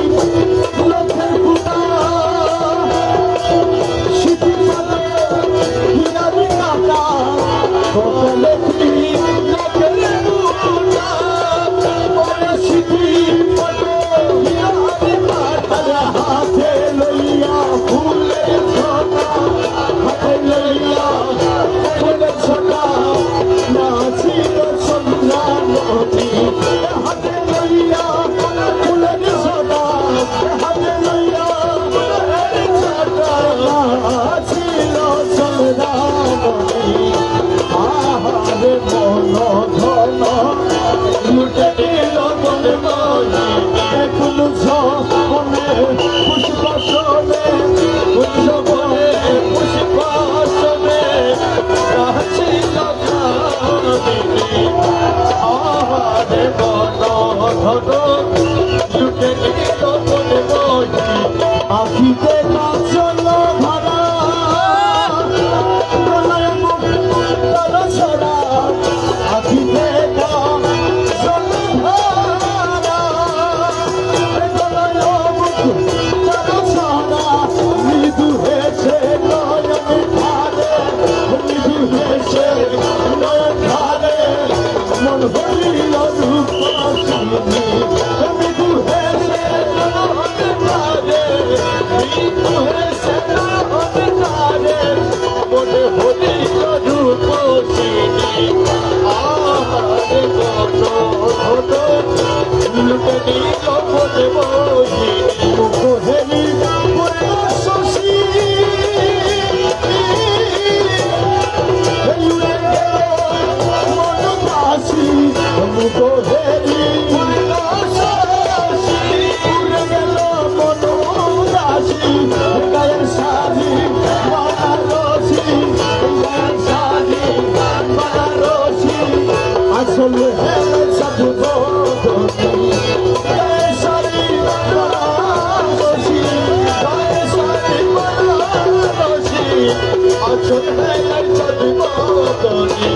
S1: আসন মেলার চাঁদ বদনে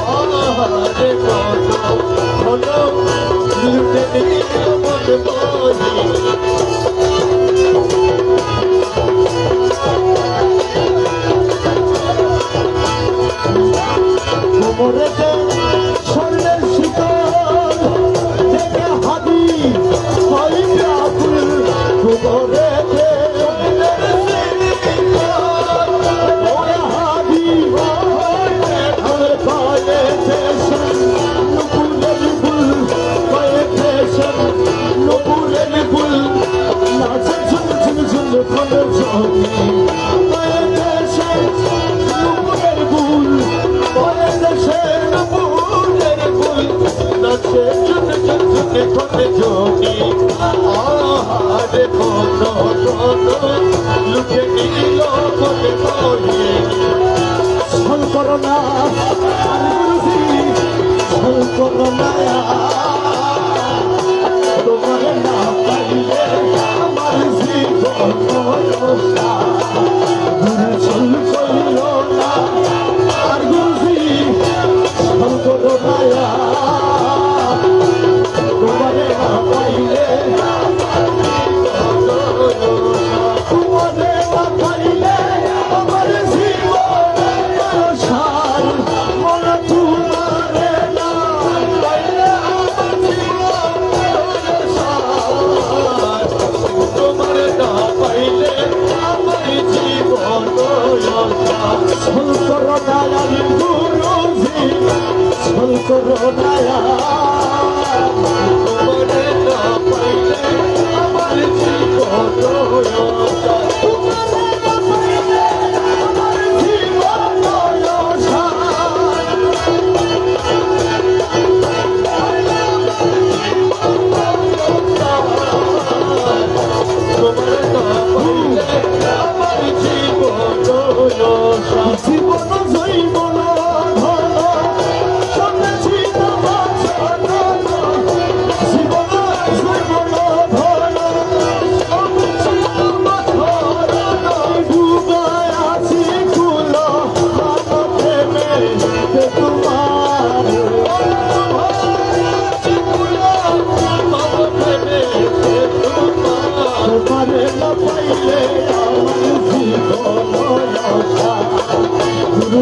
S1: আহারে কত ঘন লুটে নিল মন বনে কোমরেতে স্বর্ণের শিকল থেকে হাদি হয় ব্যাকুল কোমরেতে লুটে নিল মনে বনে ছল করোনা ছল করোনা তোমার না পাইলে আমার জীবন ছল করিল না আর গুরুজি ছল করোনা তোমার না পাইলে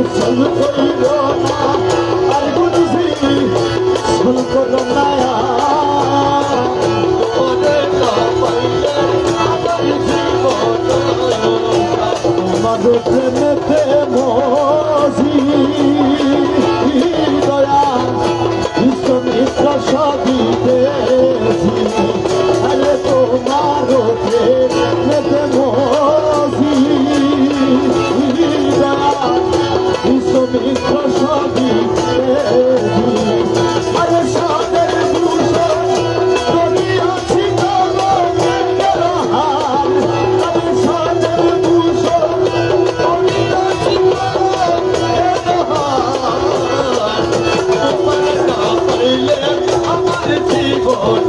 S1: ছল করিল না আর গুরুজি ছল করোনা তোমার প্রেমেতে মজি দয়া বিশ্বমিত্র সদিতেছি আরে তোমার প্রেমেতে মজি দয়া বিশ্বমিত্র সদিতেছি আরে সাদের ভূষণ করিয়াছি গগনের হার আরে সাদের ভূষণ করিয়াছি গগনের হার তোমার না পাইলে আমার জীবন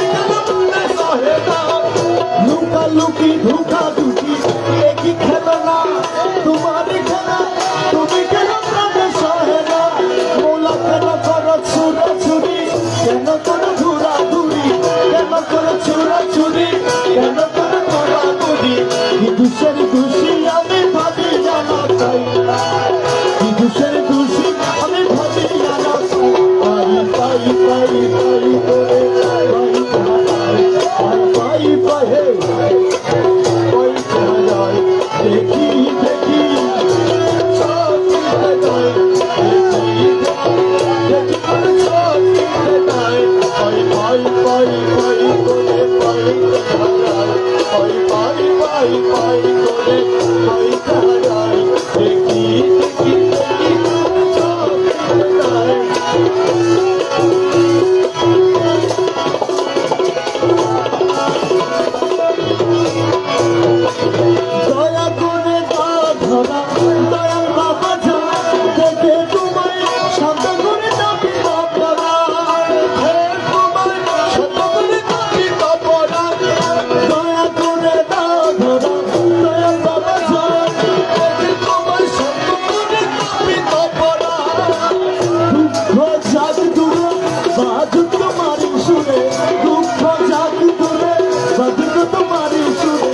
S1: বাজুক তোমার সুরে দুঃখ যাক দূরে বাজুক তোমার সুরে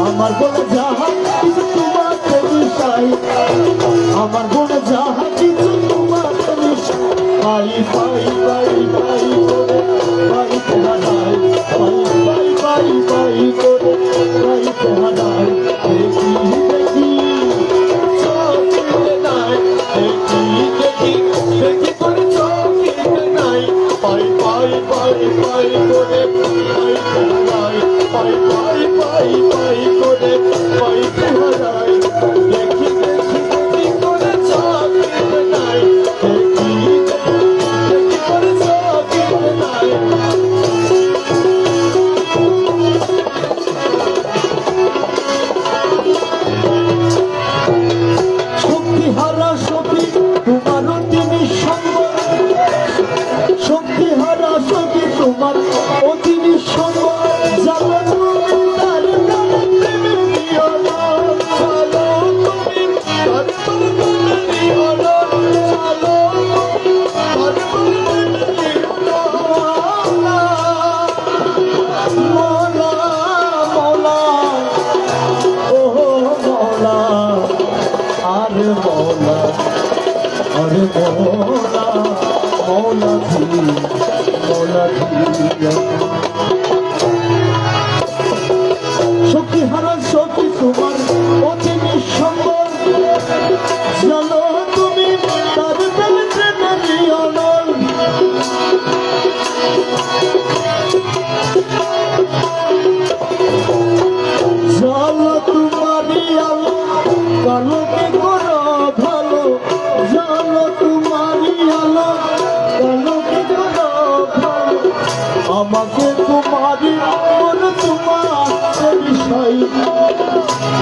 S1: আমার বলে যাহা কিছু তোমাকে মিশাই আমার বলে যাহা কিছু তোমাকে মিশাই পাই পাই পাই করে পাইতে হারাই পাই পাই পাই করে পাইতে হারাই দেখি দেখি চোখে নাই দেখি দেখি দেখি করে চোখে নাই পাই পাই পাই পাই করে পাইতে হারাই পাই পাই পাই পাই করে পাইতে হারাই দেখি দেখি দেখি করে চোখে নাই দেখি দেখি করে চোখে নাই শক্তিহারা সখী তোমার অতিনি সঙ্গ শক্তিহারা সখী তোমার অতিনি সঙ্গ জানো তুমি তার প্রেমে দিও না চলো তুমি তার প্রেমে দিও না চলো তুমি তার প্রেমে দিও না মৌলা মৌলা ও মৌলা আরে মৌলা আরে মৌলা মৌলা সখী হারা সখী তোমার অতি নিঃসম্বর চলো তুমি তার প্রেমে প্রেমে দিও না চলো তোমারই আলো কালোকে করো ভালো জানো তোমারই আলো কালোকে করো ভালো আমাকে তোমারই মন তোমার বিষয়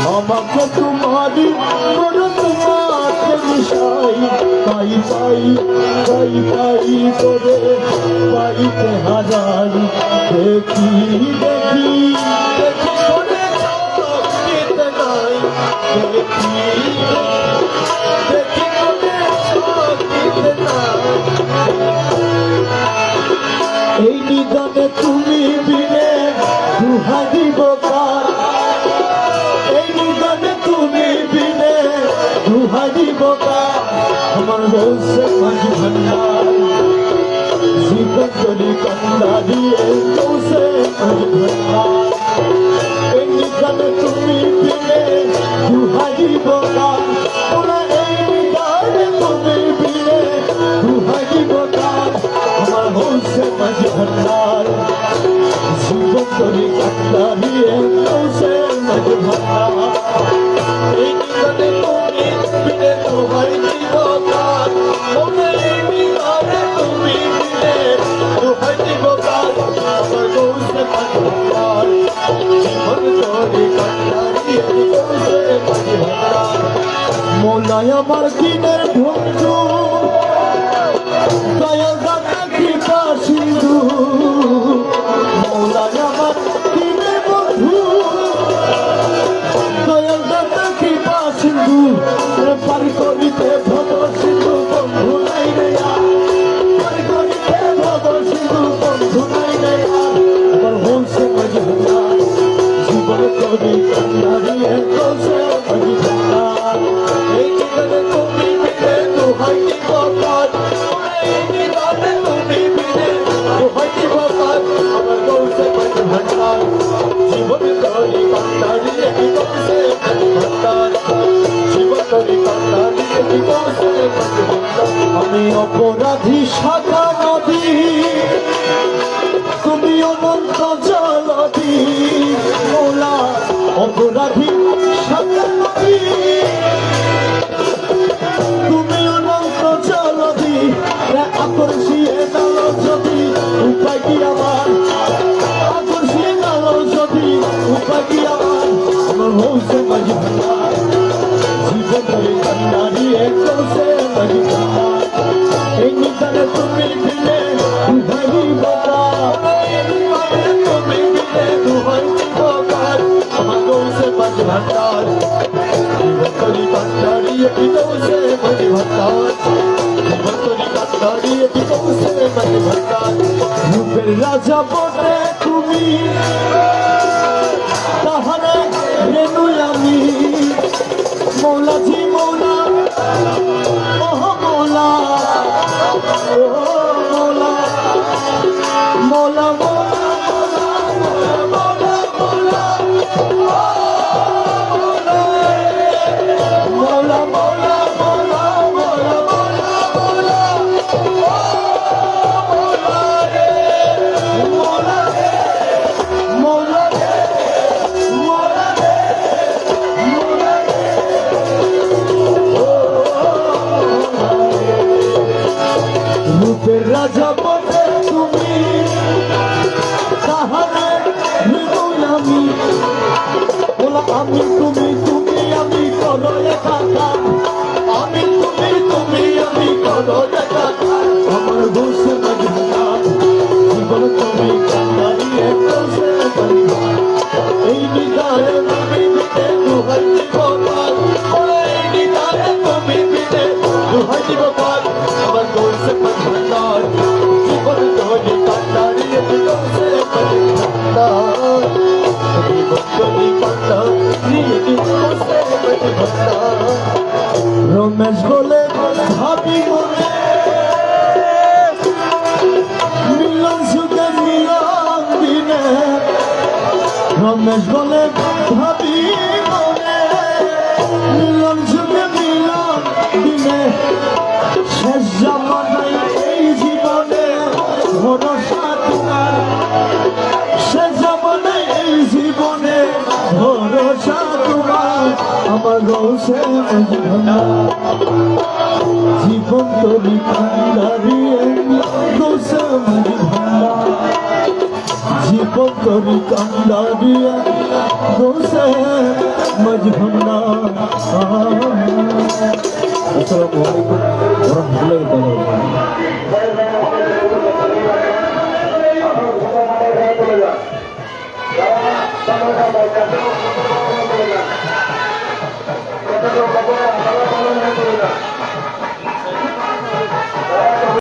S1: আমাকে তোমারই মন তোমার বিষয় পাই পাই পাই পাই করে পাইতে হারাই দেখি দেখি দেখি করে চোখে নাই দেখি দেখি করে চোখে নাই এই নিদানে তুমি বিনে দুহাই দিব কার এই নিদানে তুমি বিনে দুহাই দিব কার আমার বলছে মাঝি ভান্ডার জীবন চলি কান্না দিয়ে বলছে মাঝি ভান্ডার এই নিদানে তুমি বিনে দুহাই দিব কার ওরা এই নিদানে তুমি বিনে দুহাই দিব কার আমার বলছে মাঝি ভান্ডার জীবন চলি কান্না দিয়ে বলছে মাঝি ভান্ডার এই নিদানে তুমি বিনে দুহাই দিব কার ওরা এই নিদানে তুমি বিনে দুহাই দিব কার আমার বলছে মাঝি ভান্ডার জীবন চলি কান্না দিয়ে বলছে মাঝি ভান্ডার মৌলায় আমার দিনের বন্ধু দয়া দাতা কৃপা সিন্ধু মৌলায় আমার দিনের বন্ধু দয়া দাতা কৃপা সিন্ধু পার করিতে ভব সিন্ধু বন্ধু নাই রে পার করিতে ভব সিন্ধু বন্ধু নাই রে আমার বলছে মাঝি ভান্ডার জীবন করি কান্না দিয়ে বলছে মাঝি ভান্ডার এই নিদানে তুমি বিনে দুহাই দিব কার এই নিদানে তুমি বিনে দুহাই দিব কার আমার বলছে মাঝি ভান্ডার জীবন করি কান্না দিয়ে বলছে মাঝি ভান্ডার জীবন করি কান্না দিয়ে বলছে মাঝি ভান্ডার আমি অপরাধী শাখা নদী তুমি অনন্ত জলধি মৌলা অপরাধী শাখা নদী তুমি অনন্ত জলধি আকর্ষিয়ে গেল যদি উপায় কি আমার আকর্ষিয়ে গেল যদি উপায় কি আমার আমার হচ্ছে মাঝি ভান্ডার জীবন ধরে কান্না দিয়ে চলছে মাঝি ভান্ডার এই নিদানে তুমি বিনে দুহাই বাবা তুমি বিনে দুহাই বাবার আমার হচ্ছে মাঝি ভান্ডার জীবন ধরে কান্না দিয়ে চলছে মাঝি ভান্ডার জীবন ধরে কান্না দিয়ে চলছে मज भंडार रूपेर राजा बटे तुमी ताहारे रेणु आमी मौला जी मौला ओह मौला ओ मौला मौला मौला मौला मौला मौला मौला मौला मौला मौला मौला रूपेर राजा बटे तुमी ताहारे रेणु आमी बोला आमी तुमी तुमी आमी करो एकाकार आमी तुमी तुमी आमी करो एकाकार আমার গোসে মজনা জীবন তুমি কান্দারিয়ে গোসে মজনা এই নিদায়ে তুমি বিতে দুহাই জীবন এই নিদায়ে তুমি বিতে দুহাই জীবন আমার গোসে মজনা জীবন তুমি কান্দারিয়ে গোসে মজনা জীবন তুমি কান্দারিয়ে গোসে মজনা রমেশ বলে ভাবি মনে মিলন সুখে মিলন দিনে রমেশ বলে ভাবি মনে মিলন সুখে মিলন দিনে শেষ জামানায় এই জীবনে ভরসা তোমার শেষ জামানায় এই জীবনে ভরসা তোমার আমার রোষে মজনা জীবন তরি কান্দারিয়ে রোষে মজনা জীবন তরি কান্দারিয়ে রোষে মজনা আসসালামু আলাইকুম ওয়া রাহমাতুল্লাহি ওয়া বারাকাতুহু